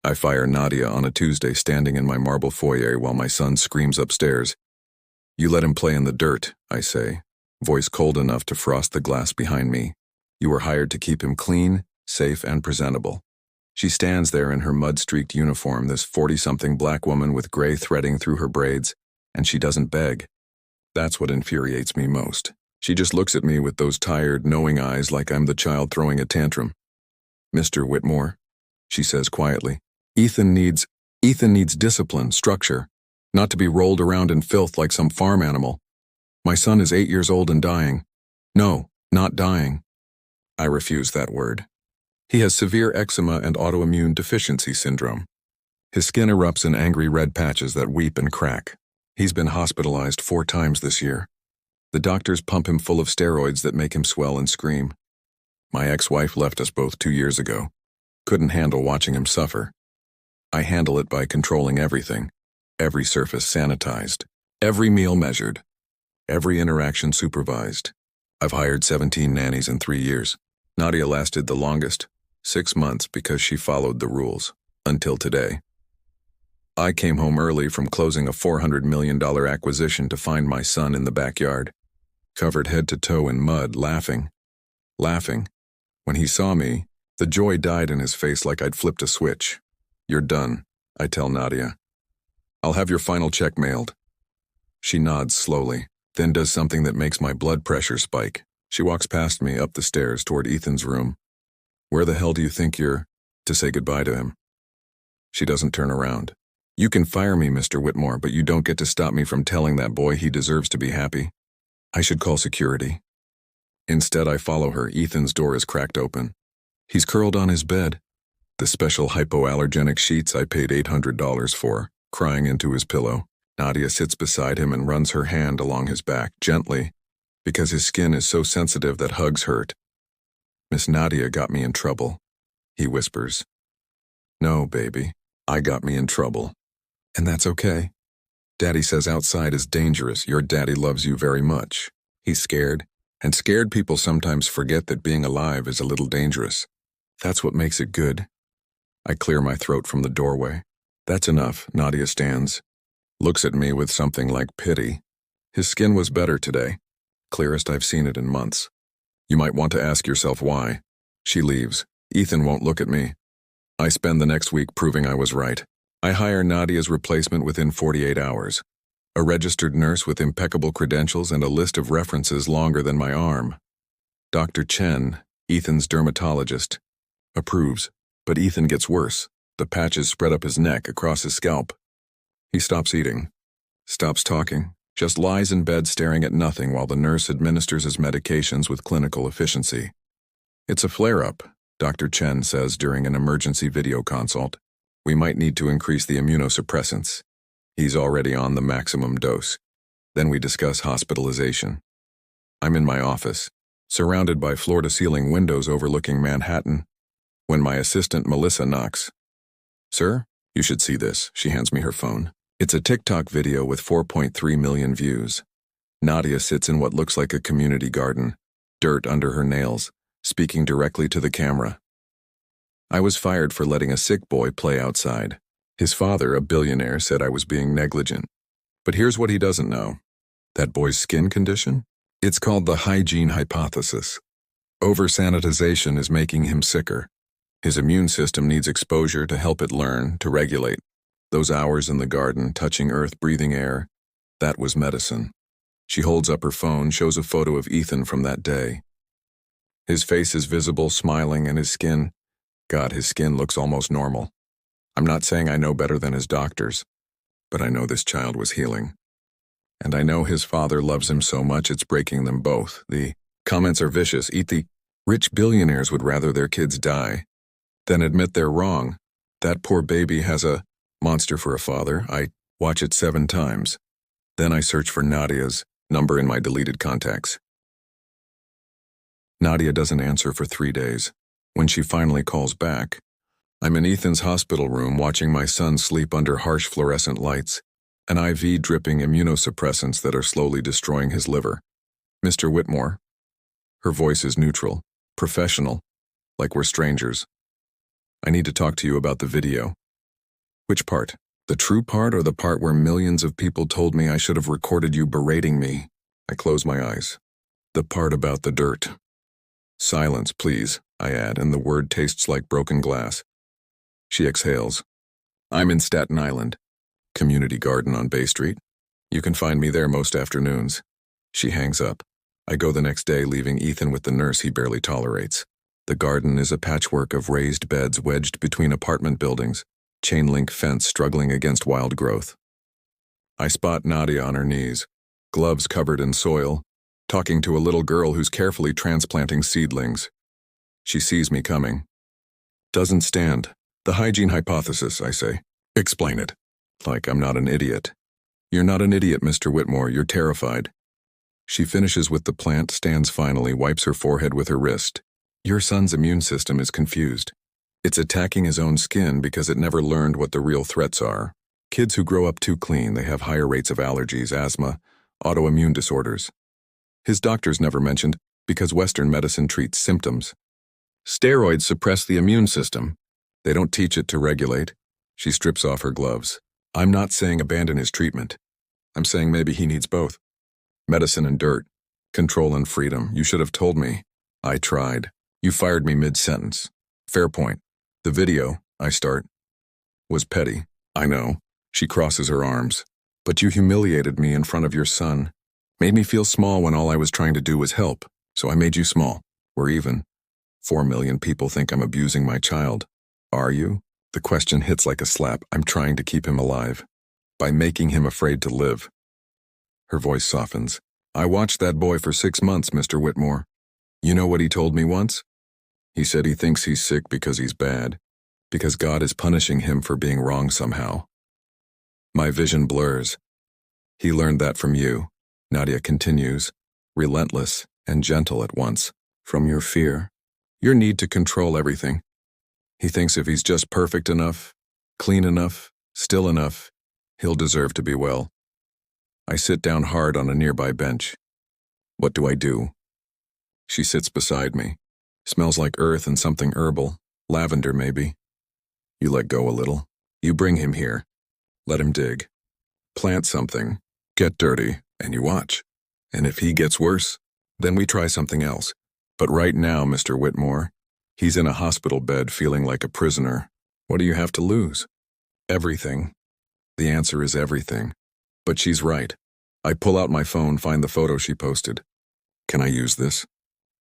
I fire Nadia on a Tuesday standing in my marble foyer while my son screams upstairs. You let him play in the dirt, I say, voice cold enough to frost the glass behind me. You were hired to keep him clean, safe, and presentable. She stands there in her mud-streaked uniform, this 40-something black woman with gray threading through her braids, and she doesn't beg. That's what infuriates me most. She just looks at me with those tired, knowing eyes like I'm the child throwing a tantrum. Mr. Whitmore, she says quietly, Ethan needs discipline, structure, not to be rolled around in filth like some farm animal. My son is 8 years old and dying. No, not dying. I refuse that word. He has severe eczema and autoimmune deficiency syndrome. His skin erupts in angry red patches that weep and crack. He's been hospitalized 4 times this year. The doctors pump him full of steroids that make him swell and scream. My ex-wife left us both 2 years ago. Couldn't handle watching him suffer. I handle it by controlling everything. Every surface sanitized. Every meal measured. Every interaction supervised. I've hired 17 nannies in 3 years. Nadia lasted the longest, 6 months, because she followed the rules. Until today. I came home early from closing a $400 million acquisition to find my son in the backyard, covered head to toe in mud, laughing. When he saw me, the joy died in his face like I'd flipped a switch. You're done, I tell Nadia. I'll have your final check mailed. She nods slowly, then does something that makes my blood pressure spike. She walks past me up the stairs toward Ethan's room. Where the hell do you think you're? To say goodbye to him. She doesn't turn around. You can fire me, Mr. Whitmore, but you don't get to stop me from telling that boy he deserves to be happy. I should call security. Instead, I follow her. Ethan's door is cracked open. He's curled on his bed. The special hypoallergenic sheets I paid $800 for, crying into his pillow. Nadia sits beside him and runs her hand along his back, gently, because his skin is so sensitive that hugs hurt. Miss Nadia got me in trouble, he whispers. No, baby, I got me in trouble. And that's okay. Daddy says outside is dangerous. Your daddy loves you very much. He's scared, and scared people sometimes forget that being alive is a little dangerous. That's what makes it good. I clear my throat from the doorway. That's enough. Nadia stands, looks at me with something like pity. His skin was better today. Clearest I've seen it in months. You might want to ask yourself why. She leaves. Ethan won't look at me. I spend the next week proving I was right. I hire Nadia's replacement within 48 hours. A registered nurse with impeccable credentials and a list of references longer than my arm. Dr. Chen, Ethan's dermatologist, approves, but Ethan gets worse. The patches spread up his neck, across his scalp. He stops eating, stops talking, just lies in bed staring at nothing while the nurse administers his medications with clinical efficiency. It's a flare-up, Dr. Chen says during an emergency video consult. We might need to increase the immunosuppressants. He's already on the maximum dose. Then we discuss hospitalization. I'm in my office, surrounded by floor-to-ceiling windows overlooking Manhattan, when my assistant Melissa knocks. Sir, you should see this. She hands me her phone. It's a TikTok video with 4.3 million views. Nadia sits in what looks like a community garden, dirt under her nails, speaking directly to the camera. I was fired for letting a sick boy play outside. His father, a billionaire, said I was being negligent. But here's what he doesn't know. That boy's skin condition? It's called the hygiene hypothesis. Over-sanitization is making him sicker. His immune system needs exposure to help it learn, to regulate. Those hours in the garden, touching earth, breathing air, that was medicine. She holds up her phone, shows a photo of Ethan from that day. His face is visible, smiling, and his skin, God, his skin looks almost normal. I'm not saying I know better than his doctors, but I know this child was healing. And I know his father loves him so much it's breaking them both. The comments are vicious. Rich billionaires would rather their kids die than admit they're wrong. That poor baby has a monster for a father. I watch it 7 times. Then I search for Nadia's number in my deleted contacts. Nadia doesn't answer for 3 days. When she finally calls back, I'm in Ethan's hospital room watching my son sleep under harsh fluorescent lights, an IV dripping immunosuppressants that are slowly destroying his liver. Mr. Whitmore. Her voice is neutral, professional, like we're strangers. I need to talk to you about the video. Which part? The true part or the part where millions of people told me I should have recorded you berating me? I close my eyes. The part about the dirt. Silence, please, I add, and the word tastes like broken glass. She exhales. I'm in Staten Island. Community garden on Bay Street. You can find me there most afternoons. She hangs up. I go the next day, leaving Ethan with the nurse he barely tolerates. The garden is a patchwork of raised beds wedged between apartment buildings, chain-link fence struggling against wild growth. I spot Nadia on her knees, gloves covered in soil, talking to a little girl who's carefully transplanting seedlings. She sees me coming. Doesn't stand. The hygiene hypothesis, I say. Explain it. Like I'm not an idiot. You're not an idiot, Mr. Whitmore. You're terrified. She finishes with the plant, stands finally, wipes her forehead with her wrist. Your son's immune system is confused. It's attacking his own skin because it never learned what the real threats are. Kids who grow up too clean, they have higher rates of allergies, asthma, autoimmune disorders. His doctors never mentioned because Western medicine treats symptoms. Steroids suppress the immune system. They don't teach it to regulate. She strips off her gloves. I'm not saying abandon his treatment. I'm saying maybe he needs both. Medicine and dirt. Control and freedom. You should have told me. I tried. You fired me mid-sentence. Fair point. The video, I start, was petty. I know. She crosses her arms. But you humiliated me in front of your son. Made me feel small when all I was trying to do was help. So I made you small. We're even. 4 million people think I'm abusing my child. Are you? The question hits like a slap. I'm trying to keep him alive. By making him afraid to live. Her voice softens. I watched that boy for 6 months, Mr. Whitmore. You know what he told me once? He said he thinks he's sick because he's bad. Because God is punishing him for being wrong somehow. My vision blurs. He learned that from you, Nadia continues, relentless and gentle at once, from your fear, your need to control everything. He thinks if he's just perfect enough, clean enough, still enough, he'll deserve to be well. I sit down hard on a nearby bench. What do I do? She sits beside me. Smells like earth and something herbal, lavender maybe. You let go a little. You bring him here. Let him dig. Plant something. Get dirty, and you watch. And if he gets worse, then we try something else. But right now, Mr. Whitmore, he's in a hospital bed feeling like a prisoner. What do you have to lose? Everything. The answer is everything. But she's right. I pull out my phone, find the photo she posted. Can I use this?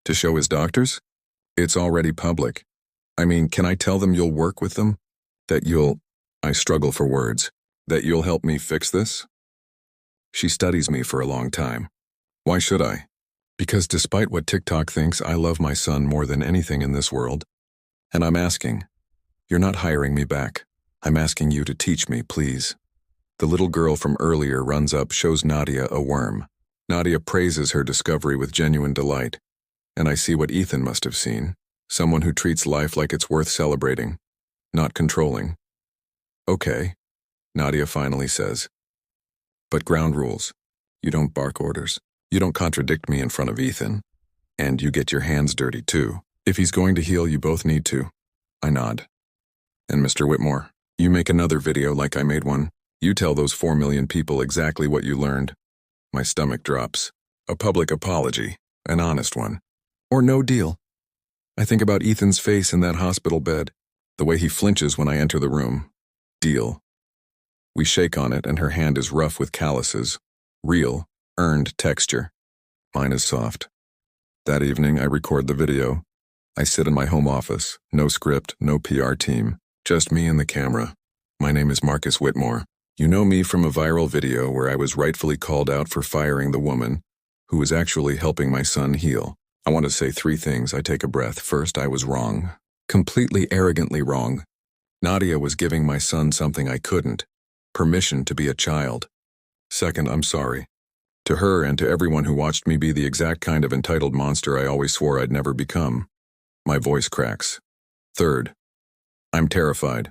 To show his doctors? It's already public. I mean, can I tell them you'll work with them? That you'll... I struggle for words. That you'll help me fix this? She studies me for a long time. Why should I? Because despite what TikTok thinks, I love my son more than anything in this world. And I'm asking. You're not hiring me back. I'm asking you to teach me, please. The little girl from earlier runs up, shows Nadia a worm. Nadia praises her discovery with genuine delight. And I see what Ethan must have seen. Someone who treats life like it's worth celebrating, not controlling. Okay, Nadia finally says. But ground rules. You don't bark orders. You don't contradict me in front of Ethan. And you get your hands dirty too. If he's going to heal, you both need to. I nod. And Mr. Whitmore, you make another video like I made one. You tell those 4 million people exactly what you learned. My stomach drops. A public apology. An honest one. Or no deal. I think about Ethan's face in that hospital bed. The way he flinches when I enter the room. Deal. We shake on it and her hand is rough with calluses. Real, earned texture. Mine is soft. That evening I record the video. I sit in my home office. No script, no PR team. Just me and the camera. My name is Marcus Whitmore. You know me from a viral video where I was rightfully called out for firing the woman who was actually helping my son heal. I want to say 3 things. I take a breath. First, I was wrong. Completely arrogantly wrong. Nadia was giving my son something I couldn't. Permission to be a child. Second, I'm sorry. To her and to everyone who watched me be the exact kind of entitled monster I always swore I'd never become. My voice cracks. Third, I'm terrified.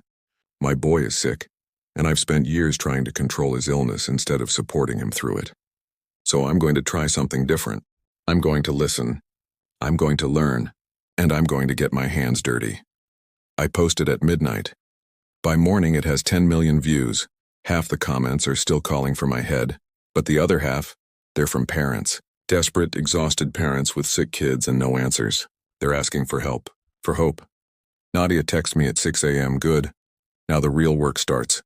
My boy is sick, and I've spent years trying to control his illness instead of supporting him through it. So I'm going to try something different. I'm going to listen. I'm going to learn, and I'm going to get my hands dirty. I posted at midnight. By morning, it has 10 million views. Half the comments are still calling for my head, but the other half, they're from parents. Desperate, exhausted parents with sick kids and no answers. They're asking for help, for hope. Nadia texts me at 6 a.m. Good. Now the real work starts.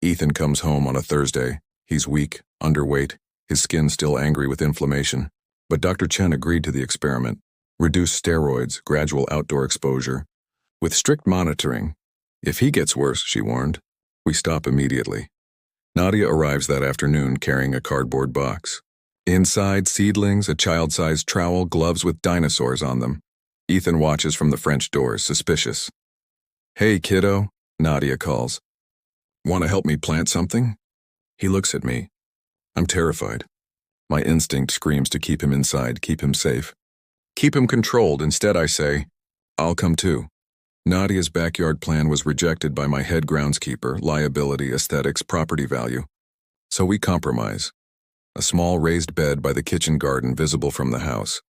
Ethan comes home on a Thursday. He's weak, underweight, his skin still angry with inflammation. But Dr. Chen agreed to the experiment. Reduced steroids, gradual outdoor exposure. With strict monitoring. If he gets worse, she warned, we stop immediately. Nadia arrives that afternoon carrying a cardboard box. Inside, seedlings, a child-sized trowel, gloves with dinosaurs on them. Ethan watches from the French doors, suspicious. Hey, kiddo, Nadia calls. Want to help me plant something? He looks at me. I'm terrified. My instinct screams to keep him inside, keep him safe. Keep him controlled. Instead, I say, I'll come too. Nadia's backyard plan was rejected by my head groundskeeper, liability, aesthetics, property value. So we compromise. A small raised bed by the kitchen garden visible from the house.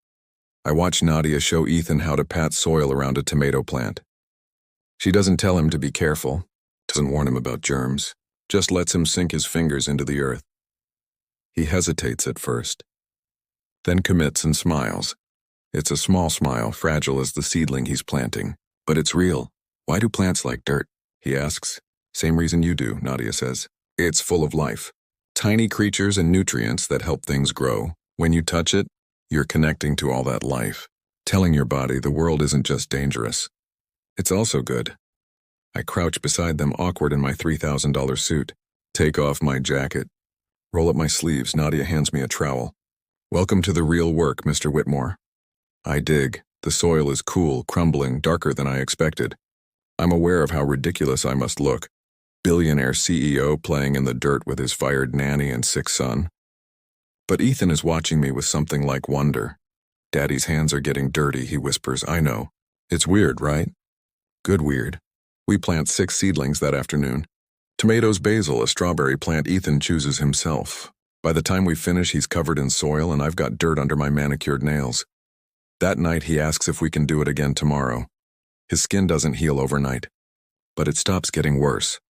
I watch Nadia show Ethan how to pat soil around a tomato plant. She doesn't tell him to be careful, doesn't warn him about germs, just lets him sink his fingers into the earth. He hesitates at first, then commits and smiles. It's a small smile, fragile as the seedling he's planting, but it's real. Why do plants like dirt? He asks. Same reason you do, Nadia says. It's full of life. Tiny creatures and nutrients that help things grow. When you touch it, you're connecting to all that life, telling your body the world isn't just dangerous. It's also good. I crouch beside them, awkward in my $3,000 suit. Take off my jacket. Roll up my sleeves. Nadia hands me a trowel. Welcome to the real work, Mr. Whitmore. I dig. The soil is cool, crumbling, darker than I expected. I'm aware of how ridiculous I must look. Billionaire CEO playing in the dirt with his fired nanny and sick son. But Ethan is watching me with something like wonder. Daddy's hands are getting dirty, he whispers. I know. It's weird, right? Good weird. We plant 6 seedlings that afternoon. Tomatoes, basil, a strawberry plant Ethan chooses himself. By the time we finish, he's covered in soil and I've got dirt under my manicured nails. That night, he asks if we can do it again tomorrow. His skin doesn't heal overnight, but it stops getting worse.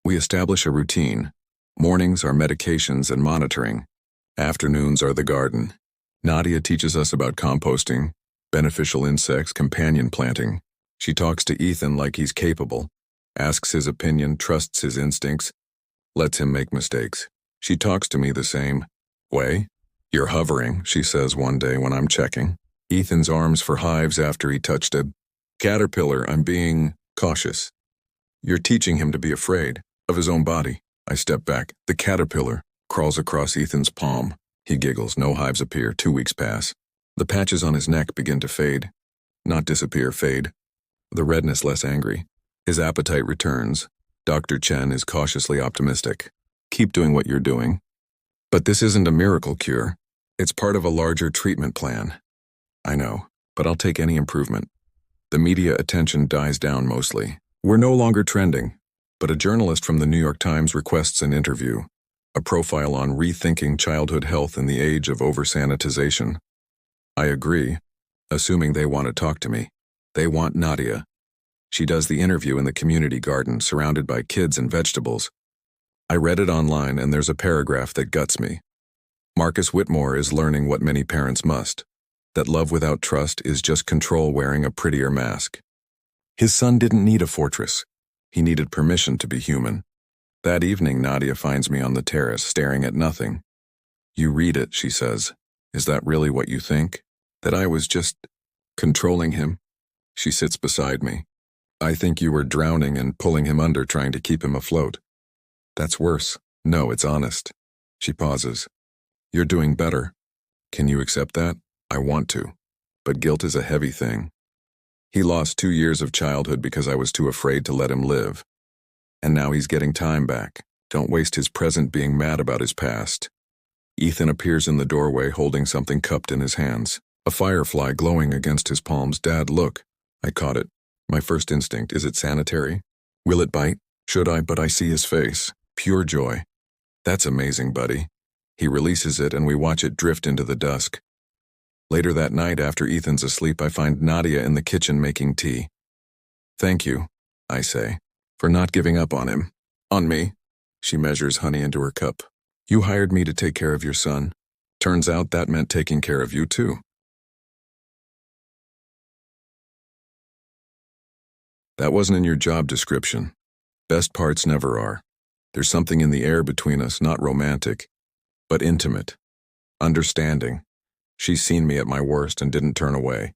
We establish a routine. Mornings are medications and monitoring. Afternoons are the garden. Nadia teaches us about composting, beneficial insects, companion planting. She talks to Ethan like he's capable, asks his opinion, trusts his instincts, lets him make mistakes. She talks to me the same way. You're hovering, she says one day when I'm checking. Ethan's arms for hives after he touched a caterpillar. I'm being cautious. You're teaching him to be afraid of his own body. I step back. The caterpillar crawls across Ethan's palm. He giggles. No hives appear. 2 weeks pass. The patches on his neck begin to fade. Not disappear, fade. The redness less angry. His appetite returns. Dr. Chen is cautiously optimistic. Keep doing what you're doing. But this isn't a miracle cure. It's part of a larger treatment plan. I know, but I'll take any improvement. The media attention dies down mostly. We're no longer trending, but a journalist from the New York Times requests an interview, a profile on rethinking childhood health in the age of over-sanitization. I agree, assuming they want to talk to me. They want Nadia. She does the interview in the community garden, surrounded by kids and vegetables. I read it online and there's a paragraph that guts me. Marcus Whitmore is learning what many parents must, that love without trust is just control wearing a prettier mask. His son didn't need a fortress. He needed permission to be human. That evening, Nadia finds me on the terrace, staring at nothing. You read it, she says. Is that really what you think? That I was just controlling him? She sits beside me. I think you were drowning and pulling him under, trying to keep him afloat. That's worse. No, it's honest. She pauses. You're doing better. Can you accept that? I want to. But guilt is a heavy thing. He lost 2 years of childhood because I was too afraid to let him live. And now he's getting time back. Don't waste his present being mad about his past. Ethan appears in the doorway holding something cupped in his hands. A firefly glowing against his palms. Dad, look. I caught it. My first instinct, is it sanitary? Will it bite? Should I? But I see his face. Pure joy. That's amazing, buddy. He releases it and we watch it drift into the dusk. Later that night, after Ethan's asleep, I find Nadia in the kitchen making tea. Thank you, I say. For not giving up on him. On me. She measures honey into her cup. You hired me to take care of your son. Turns out that meant taking care of you too. That wasn't in your job description. Best parts never are. There's something in the air between us, not romantic, but intimate. Understanding. She's seen me at my worst and didn't turn away.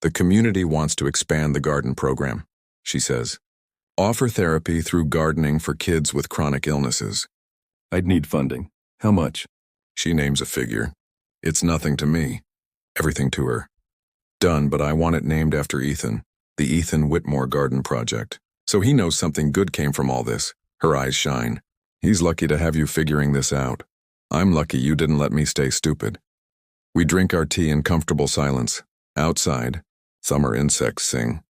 The community wants to expand the garden program, she says. Offer therapy through gardening for kids with chronic illnesses. I'd need funding. How much? She names a figure. It's nothing to me. Everything to her. Done, but I want it named after Ethan. The Ethan Whitmore Garden Project. So he knows something good came from all this. Her eyes shine. He's lucky to have you figuring this out. I'm lucky you didn't let me stay stupid. We drink our tea in comfortable silence. Outside, summer insects sing.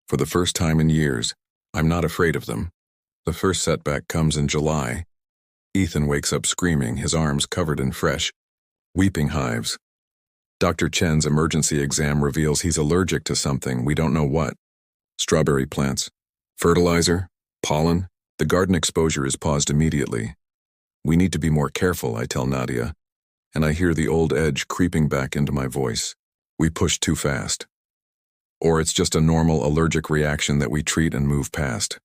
For the first time in years, I'm not afraid of them. The first setback comes in July. Ethan wakes up screaming, his arms covered in fresh, weeping hives. Dr. Chen's emergency exam reveals he's allergic to something, we don't know what. Strawberry plants. Fertilizer? Pollen? The garden exposure is paused immediately. We need to be more careful, I tell Nadia, and I hear the old edge creeping back into my voice. We push too fast. Or it's just a normal allergic reaction that we treat and move past.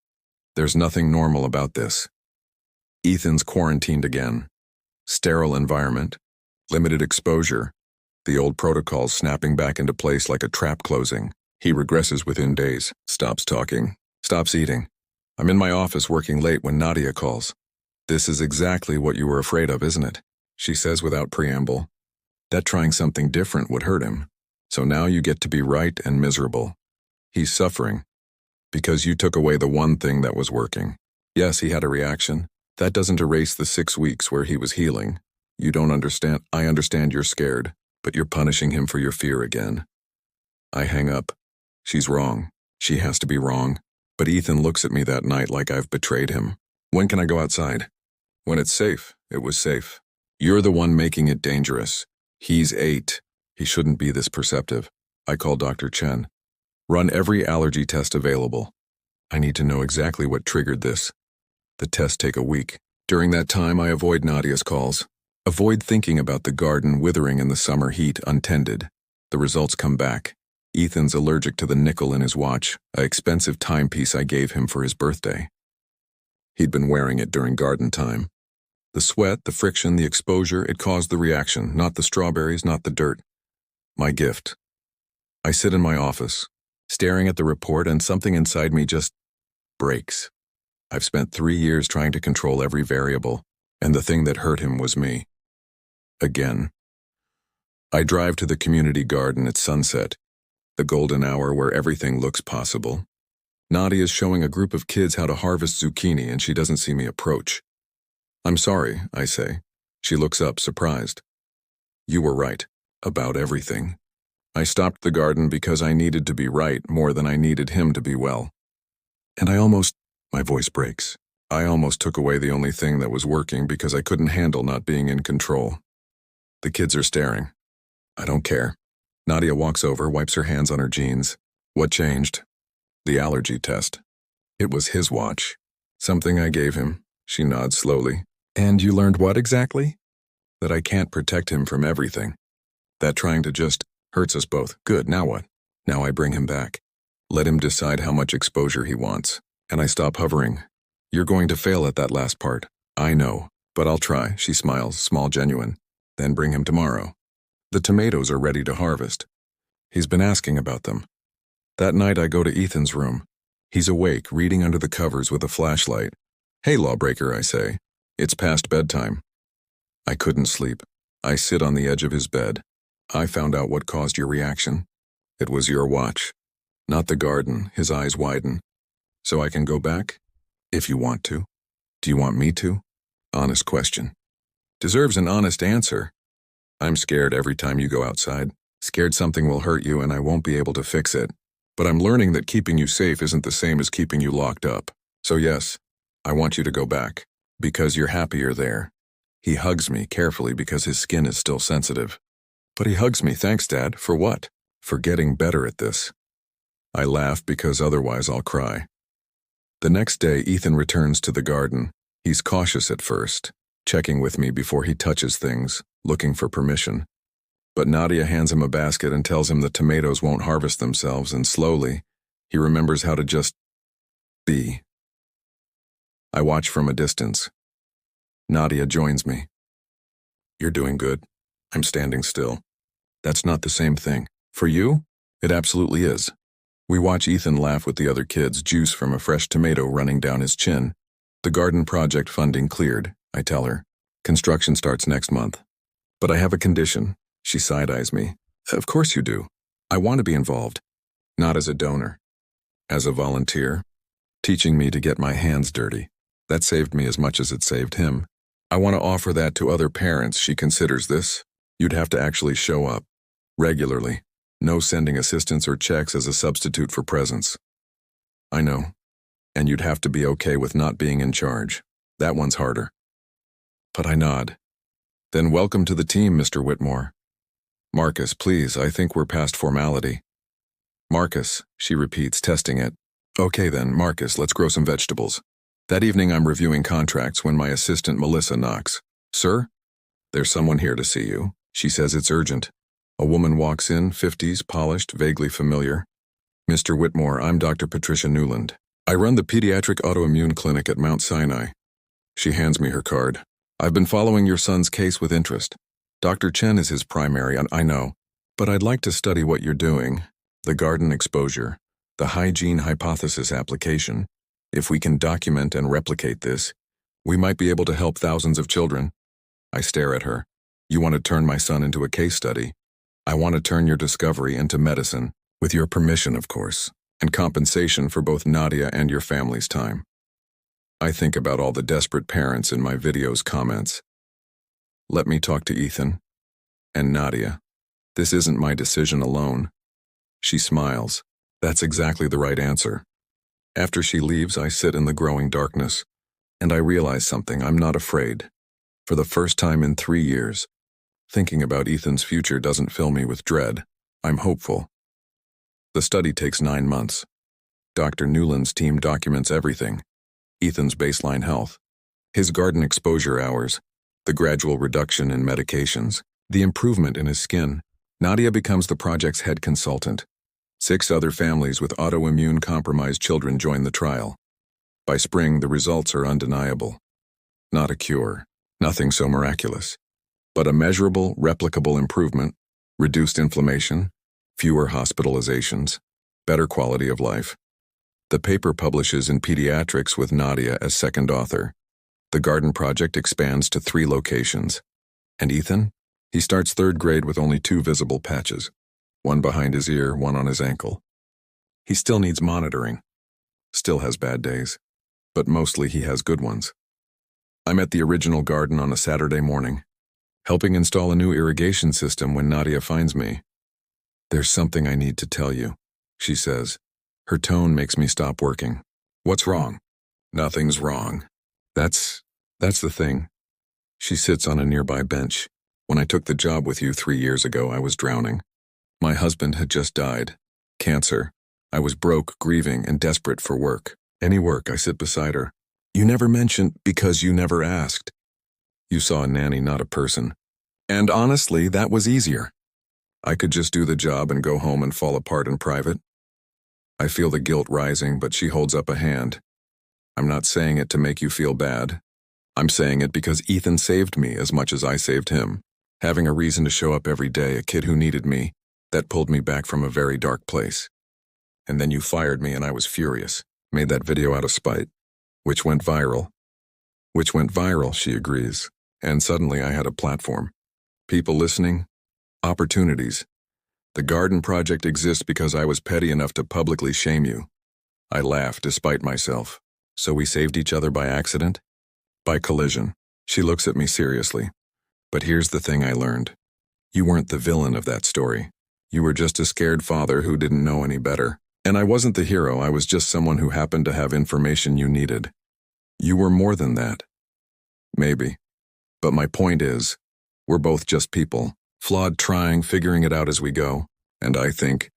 There's nothing normal about this. Ethan's quarantined again. Sterile environment. Limited exposure. The old protocols snapping back into place like a trap closing. He regresses within days. Stops talking. Stops eating. I'm in my office working late when Nadia calls. This is exactly what you were afraid of, isn't it? She says without preamble. That trying something different would hurt him. So now you get to be right and miserable. He's suffering. Because you took away the one thing that was working. Yes, he had a reaction. That doesn't erase the 6 weeks where he was healing. You don't understand. I understand you're scared, but you're punishing him for your fear again. I hang up. She's wrong. She has to be wrong. But Ethan looks at me that night like I've betrayed him. When can I go outside? When it's safe. It was safe. You're the one making it dangerous. He's 8. He shouldn't be this perceptive. I call Dr. Chen. Run every allergy test available. I need to know exactly what triggered this. The tests take a week. During that time, I avoid Nadia's calls. Avoid thinking about the garden withering in the summer heat untended. The results come back. Ethan's allergic to the nickel in his watch, an expensive timepiece I gave him for his birthday. He'd been wearing it during garden time. The sweat, the friction, the exposure, it caused the reaction, not the strawberries, not the dirt. My gift. I sit in my office, staring at the report, and something inside me just breaks. I've spent 3 years trying to control every variable, and the thing that hurt him was me. Again. I drive to the community garden at sunset, the golden hour where everything looks possible. Nadia is showing a group of kids how to harvest zucchini, and she doesn't see me approach. I'm sorry, I say. She looks up, surprised. You were right, about everything. I stopped the garden because I needed to be right more than I needed him to be well. And my voice breaks. I almost took away the only thing that was working because I couldn't handle not being in control. The kids are staring. I don't care. Nadia walks over, wipes her hands on her jeans. What changed? The allergy test. It was his watch. Something I gave him. She nods slowly. And you learned what exactly? That I can't protect him from everything. That trying to just hurts us both. Good, now what? Now I bring him back. Let him decide how much exposure he wants. And I stop hovering. You're going to fail at that last part. I know, but I'll try. She smiles, small, genuine. Then bring him tomorrow. The tomatoes are ready to harvest. He's been asking about them. That night I go to Ethan's room. He's awake, reading under the covers with a flashlight. Hey, lawbreaker, I say. It's past bedtime. I couldn't sleep. I sit on the edge of his bed. I found out what caused your reaction. It was your watch. Not the garden. His eyes widen. So I can go back? If you want to. Do you want me to? Honest question. Deserves an honest answer. I'm scared every time you go outside. Scared something will hurt you and I won't be able to fix it. But I'm learning that keeping you safe isn't the same as keeping you locked up. So yes, I want you to go back. Because you're happier there. He hugs me carefully because his skin is still sensitive. But he hugs me, thanks, Dad. For what? For getting better at this. I laugh because otherwise I'll cry. The next day, Ethan returns to the garden. He's cautious at first, checking with me before he touches things, looking for permission. But Nadia hands him a basket and tells him the tomatoes won't harvest themselves, and slowly, he remembers how to just be. I watch from a distance. Nadia joins me. You're doing good. I'm standing still. That's not the same thing. For you, it absolutely is. We watch Ethan laugh with the other kids, juice from a fresh tomato running down his chin. The garden project funding cleared, I tell her. Construction starts next month. But I have a condition. She side-eyes me. Of course you do. I want to be involved. Not as a donor. As a volunteer. Teaching me to get my hands dirty. That saved me as much as it saved him. I want to offer that to other parents. She considers this. You'd have to actually show up. Regularly. No sending assistance or checks as a substitute for presents. I know. And you'd have to be okay with not being in charge. That one's harder. But I nod. Then welcome to the team, Mr. Whitmore. Marcus, please, I think we're past formality. Marcus, she repeats, testing it. Okay then, Marcus, let's grow some vegetables. That evening I'm reviewing contracts when my assistant Melissa knocks. Sir? There's someone here to see you. She says it's urgent. A woman walks in, 50s, polished, vaguely familiar. Mr. Whitmore, I'm Dr. Patricia Newland. I run the pediatric autoimmune clinic at Mount Sinai. She hands me her card. I've been following your son's case with interest. Dr. Chen is his primary, I know. But I'd like to study what you're doing. The garden exposure. The hygiene hypothesis application. If we can document and replicate this, we might be able to help thousands of children. I stare at her. You want to turn my son into a case study? I want to turn your discovery into medicine, with your permission, of course, and compensation for both Nadia and your family's time. I think about all the desperate parents in my video's comments. Let me talk to Ethan. And Nadia. This isn't my decision alone. She smiles. That's exactly the right answer. After she leaves, I sit in the growing darkness, and I realize something. I'm not afraid. For the first time in 3 years, thinking about Ethan's future doesn't fill me with dread. I'm hopeful. The study takes 9 months. Dr. Newland's team documents everything. Ethan's baseline health, his garden exposure hours, the gradual reduction in medications, the improvement in his skin. Nadia becomes the project's head consultant. 6 other families with autoimmune compromised children join the trial. By spring, the results are undeniable. Not a cure, nothing so miraculous, but a measurable, replicable improvement, reduced inflammation, fewer hospitalizations, better quality of life. The paper publishes in Pediatrics with Nadia as second author. The garden project expands to 3 locations. And Ethan? He starts 3rd grade with only 2 visible patches. One behind his ear, one on his ankle. He still needs monitoring. Still has bad days. But mostly he has good ones. I'm at the original garden on a Saturday morning, helping install a new irrigation system when Nadia finds me. There's something I need to tell you, she says. Her tone makes me stop working. What's wrong? Nothing's wrong. That's the thing. She sits on a nearby bench. When I took the job with you 3 years ago, I was drowning. My husband had just died. Cancer. I was broke, grieving, and desperate for work. Any work. I sit beside her. You never mentioned because you never asked. You saw a nanny, not a person. And honestly, that was easier. I could just do the job and go home and fall apart in private. I feel the guilt rising, but she holds up a hand. I'm not saying it to make you feel bad. I'm saying it because Ethan saved me as much as I saved him. Having a reason to show up every day, a kid who needed me, that pulled me back from a very dark place. And then you fired me and I was furious. Made that video out of spite. Which went viral. She agrees. And suddenly I had a platform. People listening. Opportunities. The garden project exists because I was petty enough to publicly shame you. I laugh despite myself. So we saved each other by accident? By collision. She looks at me seriously. But here's the thing I learned. You weren't the villain of that story. You were just a scared father who didn't know any better. And I wasn't the hero, I was just someone who happened to have information you needed. You were more than that. Maybe. But my point is, we're both just people, flawed, trying, figuring it out as we go. And I think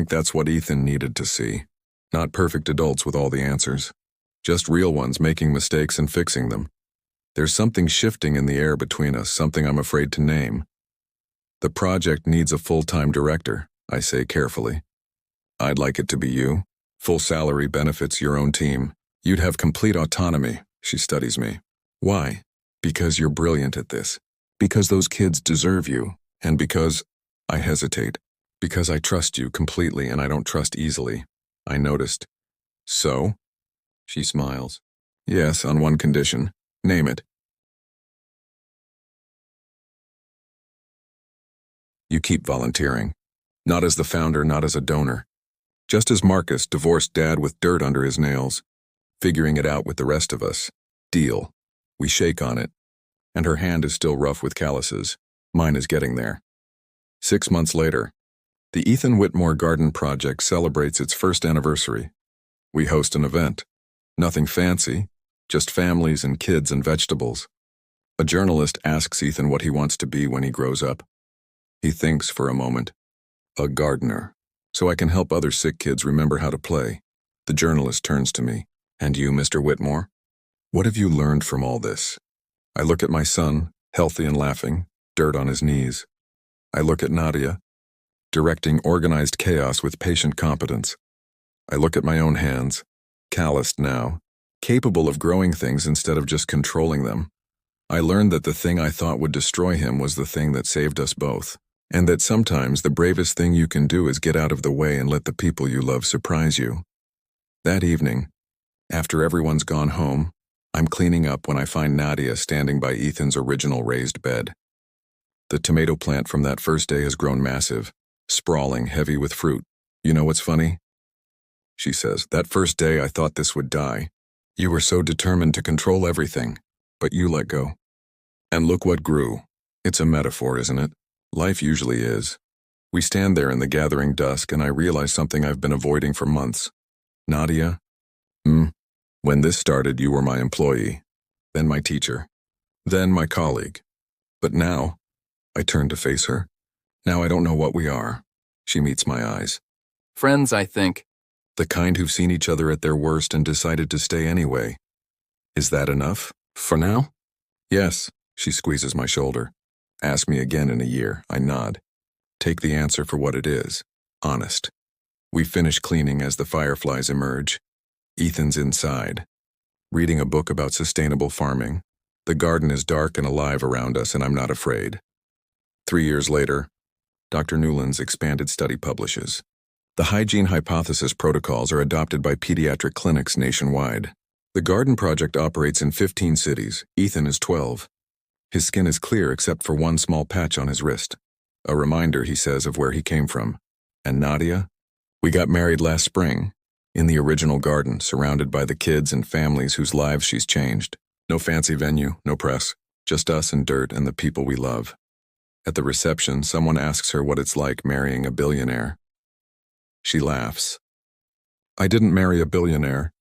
that's what Ethan needed to see. Not perfect adults with all the answers. Just real ones making mistakes and fixing them. There's something shifting in the air between us, something I'm afraid to name. The project needs a full-time director, I say carefully. I'd like it to be you. Full salary, benefits, your own team. You'd have complete autonomy. She studies me. Why? Because you're brilliant at this. Because those kids deserve you. And because I hesitate. Because I trust you completely and I don't trust easily. I noticed. So? She smiles. Yes, on one condition. Name it. You keep volunteering. Not as the founder, not as a donor. Just as Marcus divorced Dad with dirt under his nails. Figuring it out with the rest of us. Deal. We shake on it. And her hand is still rough with calluses. Mine is getting there. 6 months later, the Ethan Whitmore Garden Project celebrates its first anniversary. We host an event. Nothing fancy, just families and kids and vegetables. A journalist asks Ethan what he wants to be when he grows up. He thinks for a moment. A gardener. So I can help other sick kids remember how to play. The journalist turns to me. And you, Mr. Whitmore? What have you learned from all this? I look at my son, healthy and laughing, dirt on his knees. I look at Nadia, directing organized chaos with patient competence. I look at my own hands, calloused now, capable of growing things instead of just controlling them. I learned that the thing I thought would destroy him was the thing that saved us both, and that sometimes the bravest thing you can do is get out of the way and let the people you love surprise you. That evening, after everyone's gone home, I'm cleaning up when I find Nadia standing by Ethan's original raised bed. The tomato plant from that first day has grown massive, sprawling, heavy with fruit. You know what's funny? She says, that first day I thought this would die. You were so determined to control everything, but you let go. And look what grew. It's a metaphor, isn't it? Life usually is. We stand there in the gathering dusk and I realize something I've been avoiding for months. Nadia? When this started, you were my employee, then my teacher, then my colleague. But now, I turn to face her. Now I don't know what we are. She meets my eyes. Friends, I think. The kind who've seen each other at their worst and decided to stay anyway. Is that enough? For now? Yes, she squeezes my shoulder. Ask me again in a year. I nod. Take the answer for what it is. Honest. We finish cleaning as the fireflies emerge. Ethan's inside, reading a book about sustainable farming. The garden is dark and alive around us, and I'm not afraid. 3 years later, Dr. Newland's expanded study publishes. The hygiene hypothesis protocols are adopted by pediatric clinics nationwide. The garden project operates in 15 cities. Ethan is 12. His skin is clear except for one small patch on his wrist. A reminder, he says, of where he came from. And Nadia? We got married last spring. In the original garden, surrounded by the kids and families whose lives she's changed. No fancy venue, no press, just us and dirt and the people we love. At the reception, someone asks her what it's like marrying a billionaire. She laughs. I didn't marry a billionaire.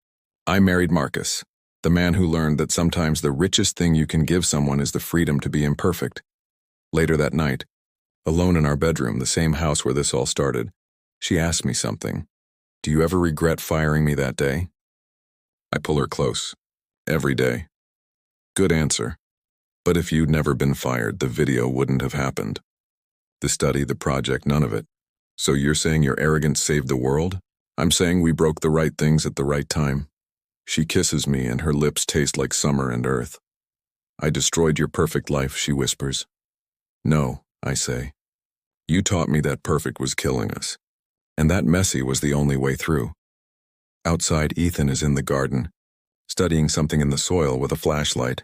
I married Marcus, the man who learned that sometimes the richest thing you can give someone is the freedom to be imperfect. Later that night, alone in our bedroom, the same house where this all started, she asked me something. Do you ever regret firing me that day? I pull her close. Every day. Good answer. But if you'd never been fired, the video wouldn't have happened. The study, the project, none of it. So you're saying your arrogance saved the world? I'm saying we broke the right things at the right time. She kisses me and her lips taste like summer and earth. I destroyed your perfect life, she whispers. No, I say. You taught me that perfect was killing us. And that messy was the only way through. Outside, Ethan is in the garden, studying something in the soil with a flashlight.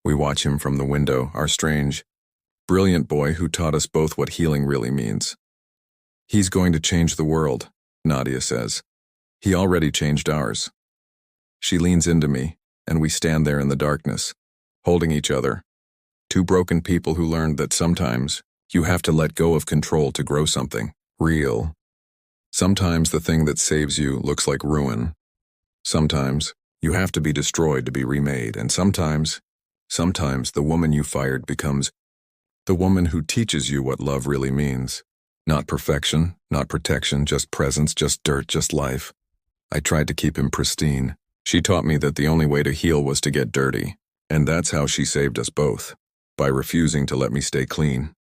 We watch him from the window, our strange, brilliant boy who taught us both what healing really means. He's going to change the world, Nadia says. He already changed ours. She leans into me, and we stand there in the darkness, holding each other. Two broken people who learned that sometimes you have to let go of control to grow something real. Sometimes the thing that saves you looks like ruin. Sometimes you have to be destroyed to be remade, and sometimes the woman you fired becomes the woman who teaches you what love really means. Not perfection, not protection, just presence, just dirt, just life. I tried to keep him pristine. She taught me that the only way to heal was to get dirty. And that's how she saved us both, by refusing to let me stay clean.